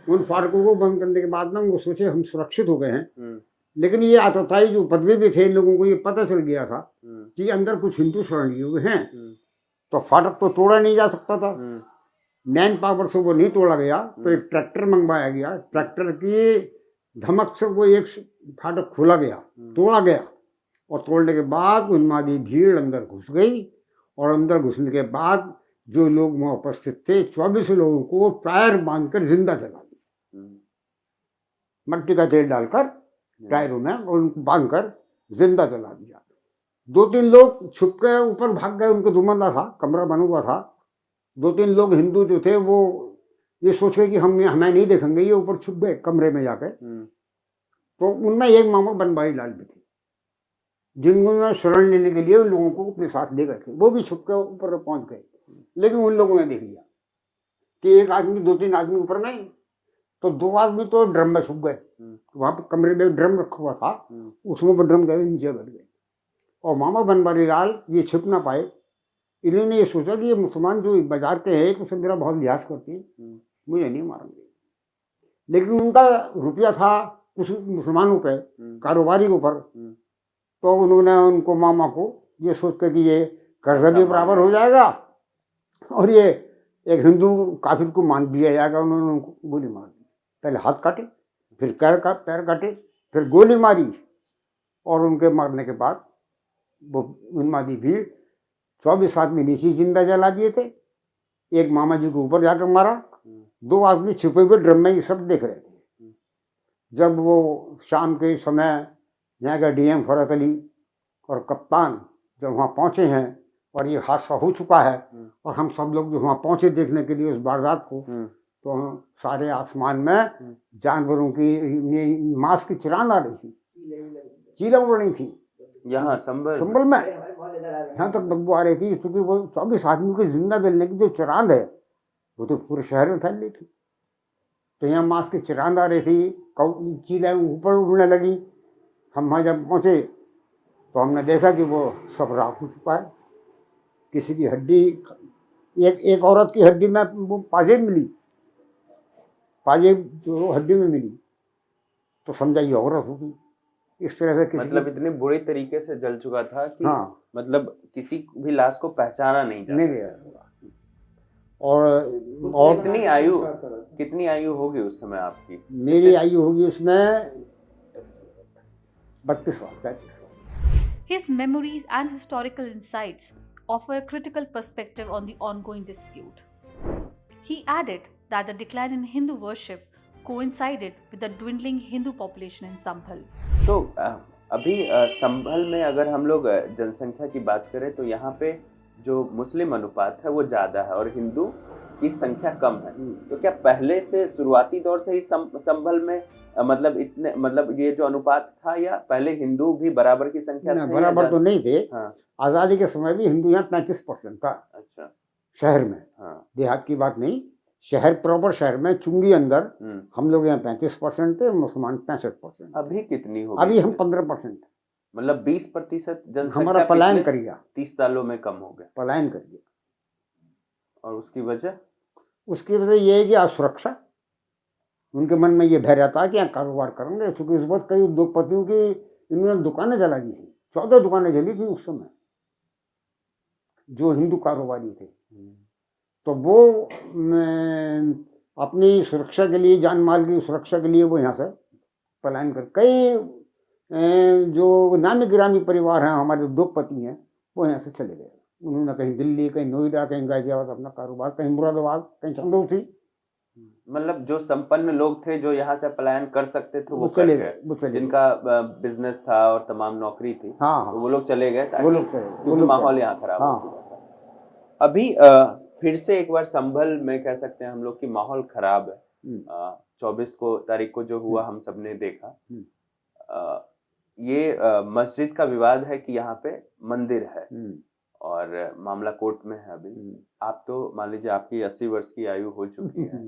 उन फाटकों को बंद करने के बाद में वो सोचे हम सुरक्षित हो गए हैं। लेकिन ये आतताई जो पदवी भी थे इन लोगों को ये पता चल गया था कि अंदर कुछ हिंदू शरण लिए हुए हैं, तो फाटक तो तोड़ा नहीं जा सकता था। मैन पावर से वो नहीं तोड़ा गया तो एक ट्रैक्टर मंगवाया गया। ट्रैक्टर की धमक से वो एक फाटक खोला गया, तोड़ा गया, और तोड़ने के बाद उनमें आधी भीड़ अंदर घुस गई। और अंदर घुसने के बाद जो लोग वहाँ उपस्थित थे 24 लोगों को टायर बांधकर जिंदा जला दिया। मट्टी का तेल डालकर टायरों में और उनको बांध कर जिंदा जला दिया। 2-3 लोग छुप के ऊपर भाग गए, उनको दुमंदा था, कमरा बना हुआ था। 2-3 लोग हिंदू जो थे वो ये सोच के कि हमें नहीं देखेंगे, ये ऊपर छुप गए कमरे में जाके। तो उनमें एक मामा बनवारी लाल भी थे, जिन्होंने शरण लेने के लिए उन लोगों को अपने साथ ले गए थे। वो भी छुप के ऊपर पहुंच गए, लेकिन उन लोगों ने देख लिया कि एक आदमी 2-3 आदमी ऊपर गए, तो 2 आदमी तो ड्रम में छुप गए। वहां पर कमरे में ड्रम रखा हुआ था, उसमें वो ड्रम गए नीचे बैठ गए। और मामा बनवारी लाल ये छिप ना पाए, इन्होंने ये सोचा कि ये मुसलमान जो बाजार के हैं तो मेरा बहुत लिहाज करती है, मुझे नहीं मारेंगे। लेकिन उनका रुपया था कुछ मुसलमानों पे, कारोबारी के ऊपर। तो उन्होंने उनको मामा को ये सोच कर कि ये कर्जा भी बराबर हो जाएगा और ये एक हिंदू काफिर को मान दिया जाएगा। उन्होंने उनको गोली मार दी, पहले हाथ काटे, फिर पैर काटे, फिर गोली मारी। और उनके मारने के बाद वो उन्मादी भीड़ 24 आदमी नीचे जिंदा जला दिए थे। एक मामा जी को ऊपर जाकर मारा, 2 आदमी छुपे हुए ड्रम में ये सब देख रहे थे। जब वो शाम के समय यहाँ का डीएम फरत अली और कप्तान जब वहाँ पहुँचे हैं और ये हादसा हो चुका है, और हम सब लोग जो वहाँ पहुँचे देखने के लिए उस वारदात को, तो हम सारे आसमान में जानवरों की मांस की चिरान आ रही थी, चीलें उड़ रही थी यहाँ संभल में, यहाँ तक बदबू आ रही थी। क्योंकि वो 24 आदमी को जिंदा जलने की जो चिरांद है वो तो पूरे शहर में फैल रही थी। तो यहाँ मांस की चिरांद आ रही थी, चीलें ऊपर उड़ने लगी। हम वहाँ जब पहुँचे तो हमने देखा कि वो सब राख हो चुका है। किसी की हड्डी, एक औरत की हड्डी में वो पाजेब मिली, पाजेब जो हड्डी में मिली, तो समझा ये औरत होगी। इस तरह से मतलब इतने बुरे तरीके से जल चुका था कि हाँ, मतलब किसी भी लाश को पहचाना नहीं जा गया। और कितनी आयु होगी उस समय आपकी? मेरी आयु होगी उसमें 32 साल। His memories and historical insights offer a critical perspective on the ongoing dispute. He added that the decline in Hindu worship coincided with the dwindling Hindu population in Sambhal. तो अभी संभल में अगर हम लोग जनसंख्या की बात करें तो यहाँ पे जो मुस्लिम अनुपात है वो ज़्यादा है और हिंदू की संख्या कम है। तो क्या पहले से शुरुआती दौर से ही संभल में मतलब ये जो अनुपात था, या पहले हिंदू भी बराबर की संख्या थे? बराबर तो नहीं थे। हाँ। आज़ादी के समय भी हिंदू यहाँ 35% था। अच्छा। शहर में। हाँ। देहात की बात नहीं, शहर प्रॉपर शहर में चुंगी अंदर हम लोग यहाँ 35% थे, मुसलमान 65%। अभी कितनी हो? अभी हम 15%, मतलब 20% जनसंख्या हमारा पलायन कर गया, 30 सालों में कम हो गया, पलायन कर गया। और उसकी वजह ये है कि असुरक्षा, उनके मन में ये भय रहता है कि यहाँ कारोबार करेंगे। क्योंकि उस वक्त कई उद्योगपतियों की इन्होंने दुकानें जला दी थी, 14 दुकानें जली थी उस समय, जो हिंदू कारोबारी थे। तो वो अपनी सुरक्षा के लिए, जान माल की सुरक्षा के लिए वो यहाँ से पलायन कर, कई जो नामी गिरामी परिवार हैं हमारे उद्योगपति हैं वो यहाँ से चले गए। उन्होंने कहीं दिल्ली, कहीं नोएडा, कहीं गाजियाबाद अपना कारोबार, कहीं मुरादाबाद, कहीं चंदौसी। मतलब जो संपन्न लोग थे जो यहाँ से पलायन कर सकते थे वो चले गए, जिनका बिजनेस था और तमाम नौकरी थी। हाँ, तो वो लोग चले गए क्योंकि माहौल यहाँ खराब हो चुका था। अभी फिर से एक बार संभल में कह सकते हैं हम लोग की माहौल खराब है। 24 तारीख को जो हुआ हम सबने देखा। ये मस्जिद का विवाद है कि यहाँ पे मंदिर है और मामला कोर्ट में है अभी। आप तो मान लीजिए आपकी 80 वर्ष की आयु हो चुकी है,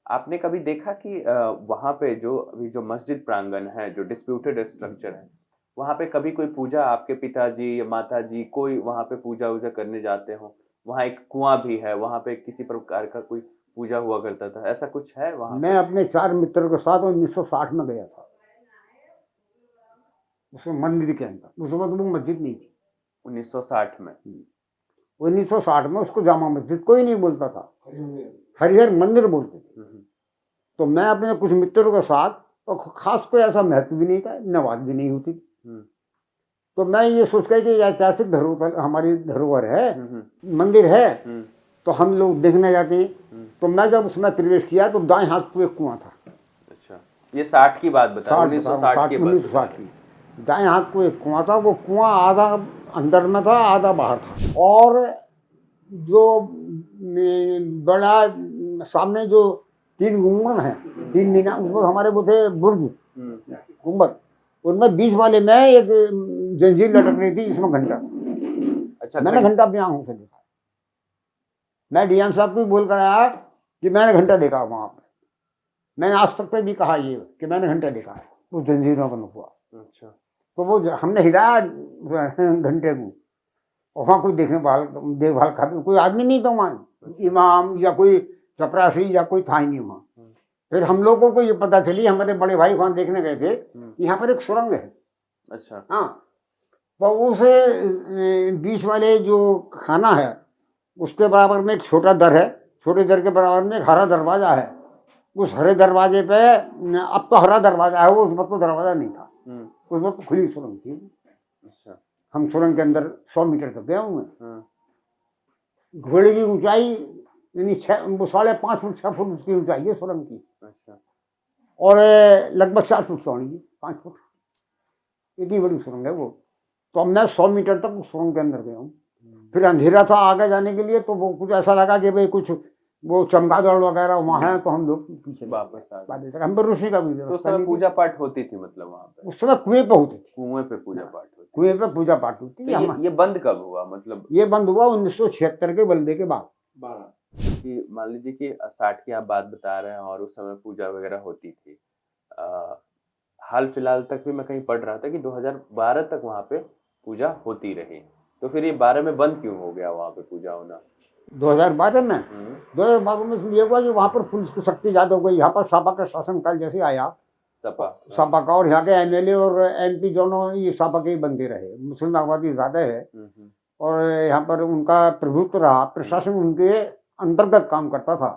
आपने कभी देखा कि वहाँ पे जो मस्जिद प्रांगण है, जो डिस्प्यूटेड स्ट्रक्चर है, वहाँ पे कभी कोई पूजा, आपके पिताजी या माताजी कोई वहाँ पे पूजा वूजा करने जाते हो? वहाँ एक कुआं भी है, वहाँ पे किसी प्रकार का कोई पूजा हुआ करता था, ऐसा कुछ है वहाँ? मैं अपने 4 मित्रों के साथ 1960 में गया था, उसमें मंदिर के अंदर। उस वक्त वो मस्जिद नहीं थी। 1960 में 1960 में उसको जामा मस्जिद कोई नहीं बोलता था, हरिहर मंदिर बोलते थे। तो मैं अपने कुछ मित्रों के साथ, और खास कोई ऐसा महत्व भी नहीं था, नमाज भी नहीं होती, तो मैं ये सोच कर कि ऐतिहासिक धरोहर, हमारी धरोहर है, मंदिर है, तो हम लोग देखने जाते। तो मैं जब उसमें प्रवेश किया तो दाएं हाथ को एक कुआं था। अच्छा। ये 60 की बात बता, 1960 की बात 1960 की। जहाँ यहाँ कोई कुआं था, वो कुआं आधा अंदर में था, आधा बाहर था। और जो बड़ा सामने जो 3 गुम्बद हैं, 3 मीनार, वो हमारे वो थे बुर्ज गुम्बद, उनमें बीच वाले में एक जंजीर लटक रही थी जिसमें घंटा। अच्छा, मैंने घंटा अपनी आंखों से देखा। मैं डीएम साहब को बोल कर आया कि मैंने घंटा देखा वहां पर। मैंने आज तक पे भी कहा ये कि मैंने घंटा देखा है, वो जंजीरों का हुआ। अच्छा, तो वो हमने हिलाया घंटे को, और वहाँ कोई देखभाल का कोई आदमी नहीं था वहाँ, इमाम या कोई चपरासी या कोई था ही नहीं वहाँ। फिर हम लोगों को ये पता चली, हमारे बड़े भाई वहाँ देखने गए थे, यहाँ पर एक सुरंग है। अच्छा, हाँ, तो उसे बीच वाले जो खाना है उसके बराबर में एक छोटा दर है, छोटे दर के बराबर में एक हरा दरवाजा है। उस हरे दरवाजे पे, अब तो हरा दरवाजा है, वो उस वक्त तो दरवाजा नहीं था, उस वक्त खुली सुरंग थी। अच्छा, हम सुरंग के अंदर 100 मीटर तक गए हुए। घोड़े की ऊंचाई यानी 5.5 फुट 6 फुट उसकी ऊंचाई है सुरंग की। अच्छा, और लगभग 4 फुट चौड़ी है, 5 फुट, इतनी बड़ी सुरंग है वो। तो अब मैं 100 मीटर तक उस सुरंग के अंदर गया हूँ। फिर अंधेरा था आगे जाने के लिए, तो वो कुछ ऐसा लगा कि भाई कुछ वो चमगादड़ वगैरह वहाँ है, तो हम लोग पीछे वापस आ गए। हम पर ऋषि का भी तो उस समय पूजा पाठ होती थी, मतलब वहाँ पे उस समय कुएं पे होती थी, कुएं पे पूजा पाठ होती कुएं पे पूजा पाठ होती थी। थी। तो ये बंद कब हुआ, मतलब ये बंद हुआ 1976 के बल्ले के बाद। कि मान लीजिए कि 60 की आप बात बता रहे हैं और उस समय पूजा वगैरह होती थी। हाल फिलहाल तक भी मैं कहीं पढ़ रहा था कि 2012 तक वहाँ पे पूजा होती रही, तो फिर ये 12 में बंद क्यों हो गया वहाँ पे पूजा होना? 2012 में 2012 में इसलिए हुआ कि वहाँ पर पुलिस की शक्ति ज्यादा हो गई। यहाँ पर सपा का शासनकाल जैसे आया, सपा का, और यहाँ के एमएलए और एमपी दोनों ये सपा के ही बनते रहे। मुस्लिम आबादी ज्यादा है और यहाँ पर उनका प्रभुत्व रहा, प्रशासन उनके अंतर्गत काम करता था।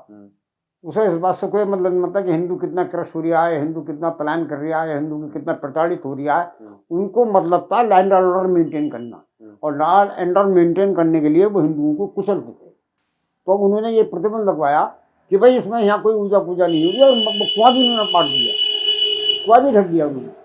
उसे इस बात से कोई मतलब कि हिंदू कितना क्रश हो रहा है, हिंदू कितना प्लान कर रहा है, हिंदू की कितना प्रताड़ित हो रहा है, उनको मतलब था लैंड ऑर्डर मेंटेन करना। और लॉ एंड ऑर्डर मेंटेन करने के लिए वो हिंदुओं को कुचलते थे। तो उन्होंने ये प्रतिबंध लगवाया कि भाई इसमें यहाँ कोई पूजा पूजा नहीं होगी, और कुआं भी उन्होंने पाट दिया, कुआं भी ढक दिया उन्होंने।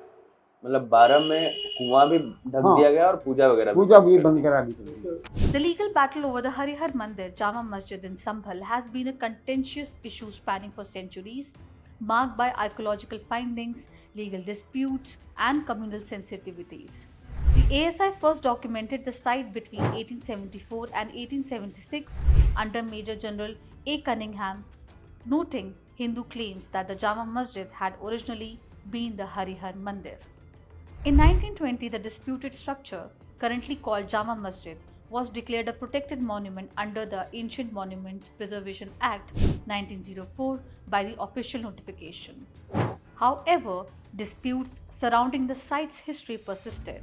मतलब 12 में कुआं भी ढक दिया गया और पूजा वगैरह भी बंद करा दी गई। The legal battle over the Harihar Mandir Jama Masjid in Sambhal has been a contentious issue spanning for centuries, marked by archaeological findings, legal disputes, and communal sensitivities. The ASI first documented the site between 1874 and 1876 under Major General A. Cunningham, noting Hindu claims that the Jama Masjid had originally been the Harihar Mandir. In 1920, the disputed structure, currently called Jama Masjid, was declared a protected monument under the Ancient Monuments Preservation Act 1904 by the official notification. However, disputes surrounding the site's history persisted,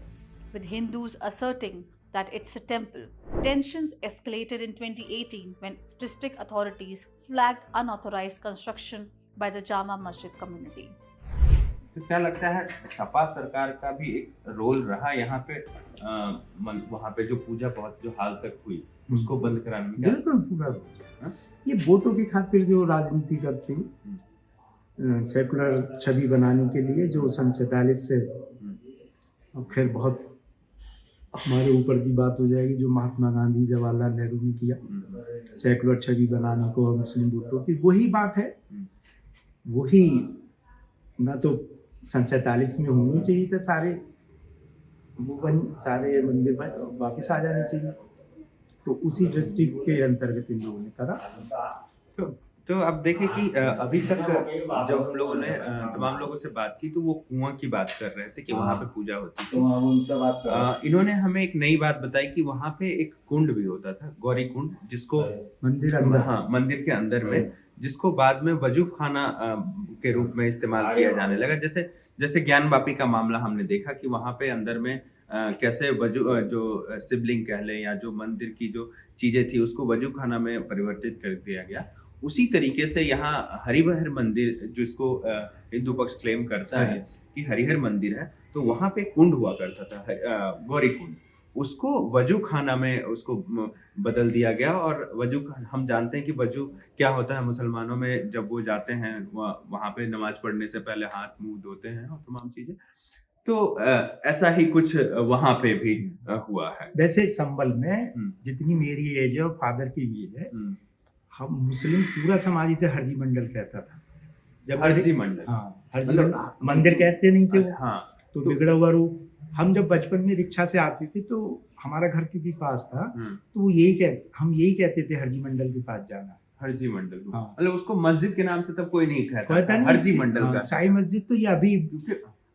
with Hindus asserting that it's a temple. Tensions escalated in 2018 when district authorities flagged unauthorized construction by the Jama Masjid community. तो क्या लगता है सपा सरकार का भी एक role रहा यहाँ पे, वहाँ पे जो पूजा बहुत जो हाल तक हुई उसको बंद कराने में? बिल्कुल पूरा रोल। ये वोटों की खातिर जो राजनीति करती है, सेकुलर छवि बनाने के लिए, जो सन 47 से खैर बहुत हमारे ऊपर की बात हो जाएगी, जो महात्मा गांधी जवाहरलाल नेहरू ने किया सेकुलर छवि बनाने को और मुस्लिम वोटों की, वही बात है। वही ना तो सन 47 में होनी चाहिए था, सारे मंदिर वापस आ जाने चाहिए, तो उसी डिस्ट्रिक्ट के अंतर्गत इन लोगों ने करा। तो अब देखें कि अभी तक जब हम लोगों ने तमाम लोगों से बात की तो वो कुआं की बात कर रहे थे कि वहाँ पे पूजा होती थी। इन्होंने हमें एक नई बात बताई कि वहाँ पे एक कुंड भी होता था, गौरी कुंड, जिसको मंदिर के अंदर में, जिसको बाद में वजूफ खाना के रूप में इस्तेमाल किया जाने लगा। जैसे ज्ञान बापी का मामला हमने देखा कि वहाँ पे अंदर में कैसे जो शिवलिंग कह लें या जो मंदिर की जो चीजें थी उसको वजू खाना में परिवर्तित कर दिया गया। उसी तरीके से यहाँ हरिहर मंदिर, जिसको हिंदू पक्ष क्लेम करता है कि हरिहर मंदिर है, तो वहाँ पे कुंड हुआ करता था, गौरी कुंड। उसको वजू खाना में उसको बदल दिया गया। और वजू हम जानते हैं कि वजू क्या होता है मुसलमानों में, जब वो जाते हैं वहाँ पे नमाज पढ़ने से पहले हाथ मुंह धोते हैं और तमाम चीजें। तो ऐसा ही कुछ वहाँ पे भी हुआ है। वैसे संभल में जितनी मेरी एज है और फादर की भी है, हम मुस्लिम पूरा समाज इसे हरजी मंडल कहता था। जब हरजी मंडल, हाँ हरजी मंदिर कहते नहीं थे वो। हाँ, तो बिगड़ा हुआ रूप। हम जब बचपन में रिक्शा से आते थे तो हमारा घर के भी पास था, तो वो हम यही कहते थे हरजी मंडल के पास जाना। हरजी मंडल, हाँ। मतलब उसको मस्जिद के नाम से तब कोई नहीं कहता था, हरजी मंडल का। साई मस्जिद तो ये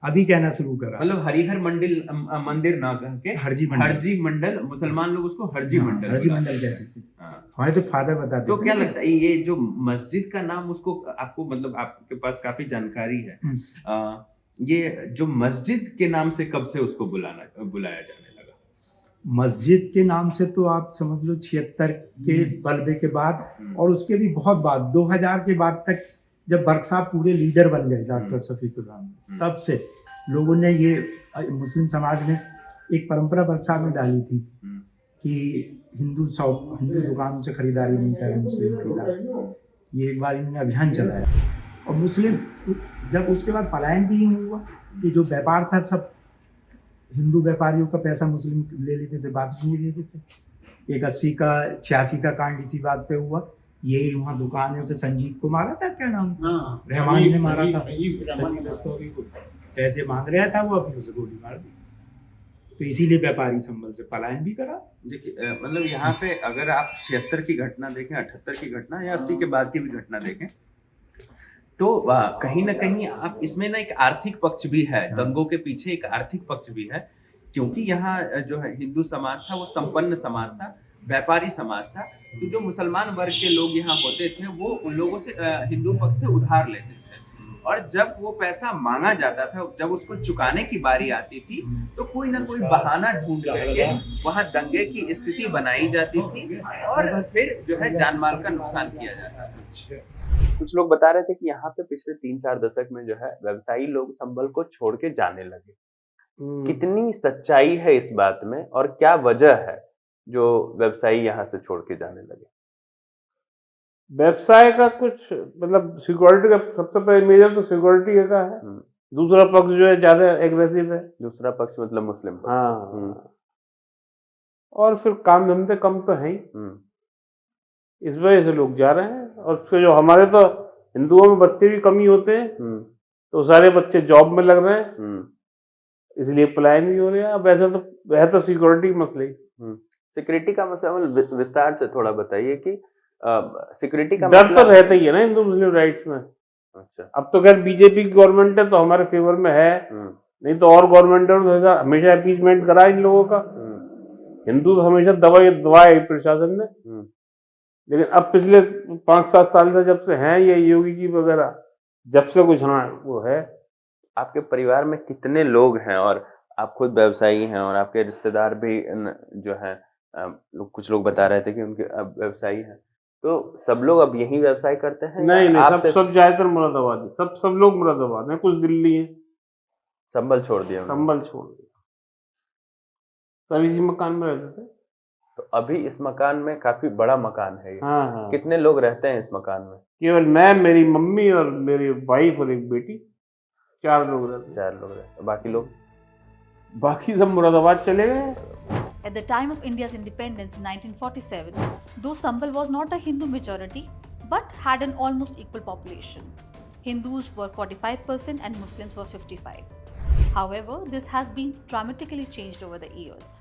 अभी कहना शुरू करा, मतलब हरिहर मंदिर ना कह के हरजी मंडल, मुसलमान लोग उसको हरजी मंडल कहते थे। हाँ तो फादर बताते। तो क्या लगता है ये जो मस्जिद का नाम, उसको आपको मतलब आपके पास काफी जानकारी है, ये जो मस्जिद के नाम से कब से उसको बुलाया जाने लगा? मस्जिद के नाम से तो आप समझ लो 76 के बलबे के बाद, और उसके भी बहुत बाद 2000 के बाद तक, जब बर्क साहब पूरे लीडर बन गए डॉक्टर शफीकुर रहमान, तब से लोगों ने ये मुस्लिम समाज ने एक परंपरा बर्क साहब ने डाली थी कि हिंदू दुकानों से खरीदारी नहीं करें, मुस्लिम खरीदारी। ये एक बार इन्होंने अभियान चलाया। और मुस्लिम जब उसके बाद पलायन भी हुआ कि जो व्यापार था सब हिंदू व्यापारियों का पैसा मुस्लिम ले लेते थे, वापस नहीं देते थे। एक 80 का 86 का कांड इसी बात पे हुआ। यही वहाँ दुकान है, उसे संजीव को मारा था, क्या नाम था, रहमान ने मारा था, पैसे मांग रहा था वो, अपनी उसे गोली मार दी। तो इसीलिए व्यापारी संभल से पलायन भी करा। देखिए मतलब यहाँ पे अगर आप 76 की घटना देखें, 78 की घटना या 80 के बाद की भी घटना देखें, तो कहीं ना कहीं आप इसमें ना एक आर्थिक पक्ष भी है, दंगों के पीछे एक आर्थिक पक्ष भी है। क्योंकि यहाँ जो है हिंदू समाज था वो संपन्न समाज था, व्यापारी समाज था। तो जो मुसलमान वर्ग के लोग यहाँ होते थे वो उन लोगों से हिंदू पक्ष से उधार लेते थे, और जब वो पैसा मांगा जाता था, जब उसको चुकाने की बारी आती थी, तो कोई ना कोई बहाना ढूंढ करके वहाँ दंगे की स्थिति बनाई जाती थी और फिर जो है जान माल का नुकसान किया जाता था। कुछ लोग बता रहे थे कि यहाँ पे पिछले 3-4 दशक में जो है व्यवसायी लोग संभल को छोड़ के जाने लगे। कितनी सच्चाई है इस बात में, और क्या वजह है जो व्यवसायी यहाँ से छोड़ के जाने लगे? व्यवसाय का कुछ मतलब सिक्योरिटी का सबसे पहले मेजर तो सिक्योरिटी का है। दूसरा पक्ष जो है ज्यादा एग्रेसिव है। दूसरा पक्ष मतलब मुस्लिम पक्ष। हाँ। और फिर काम धंधे कम तो है ही, इस वजह से लोग जा रहे हैं। और फिर जो हमारे तो हिंदुओं में बच्चे भी कम ही होते हैं, तो सारे बच्चे जॉब में लग रहे हैं, इसलिए पलायन भी हो रहे हैं। वैसे तो वह तो सिक्योरिटी का मसला ही। सिक्योरिटी का मसला विस्तार से थोड़ा बताइए कि सिक्योरिटी का डर तो रहता ही है ना हिंदू मुस्लिम राइट्स में। अच्छा, अब तो खैर बीजेपी की गवर्नमेंट है तो हमारे फेवर में है, नहीं तो और गवर्नमेंट है तो हमेशा अपीसमेंट करा इन लोगों का। हिंदू तो हमेशा दबाए प्रशासन ने। लेकिन अब पिछले 5-7 साल से जब से हैं ये योगी जी वगैरह, जब से कुछ हाँ वो है। आपके परिवार में कितने लोग हैं, और आप खुद व्यवसायी हैं, और आपके रिश्तेदार भी जो हैं, कुछ लोग बता रहे थे कि उनके अब व्यवसायी हैं, तो सब लोग अब यही व्यवसाय करते हैं? नहीं, सब ज्यादातर मुरादाबाद, सब लोग मुरादाबाद हैं, कुछ दिल्ली है। संभल छोड़ दिया? संभल छोड़ दिया, सब इसी मकान में रहते थे। तो अभी इस मकान में, काफी बड़ा मकान है ये। हाँ। कितने लोग रहते हैं इस मकान में? केवल मैं, मेरी मम्मी और मेरी वाइफ और एक बेटी, 4 लोग रहते हैं। 4 लोग रहते हैं, बाकी लोग? बाकी सब मुरादाबाद चले गए। At the time of India's independence in 1947, though Sambhal was not a Hindu majority, but had an almost equal population. Hindus were 45% and Muslims were 55%. However, this has been dramatically changed over the years.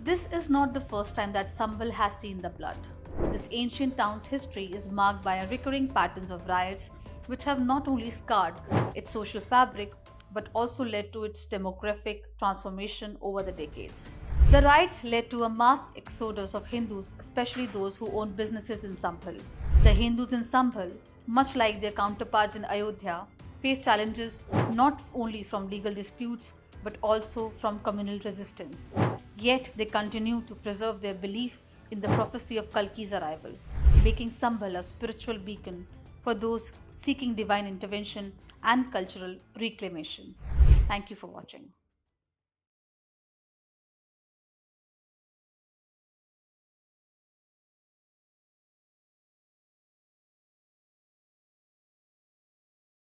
This is not the first time that Sambhal has seen the blood. This ancient town's history is marked by a recurring patterns of riots which have not only scarred its social fabric but also led to its demographic transformation over the decades. The riots led to a mass exodus of Hindus, especially those who owned businesses in Sambhal. The Hindus in Sambhal, much like their counterparts in Ayodhya, faced challenges not only from legal disputes but also from communal resistance. Yet they continue to preserve their belief in the prophecy of Kalki's arrival, making Sambhal a spiritual beacon for those seeking divine intervention and cultural reclamation. Thank you for watching.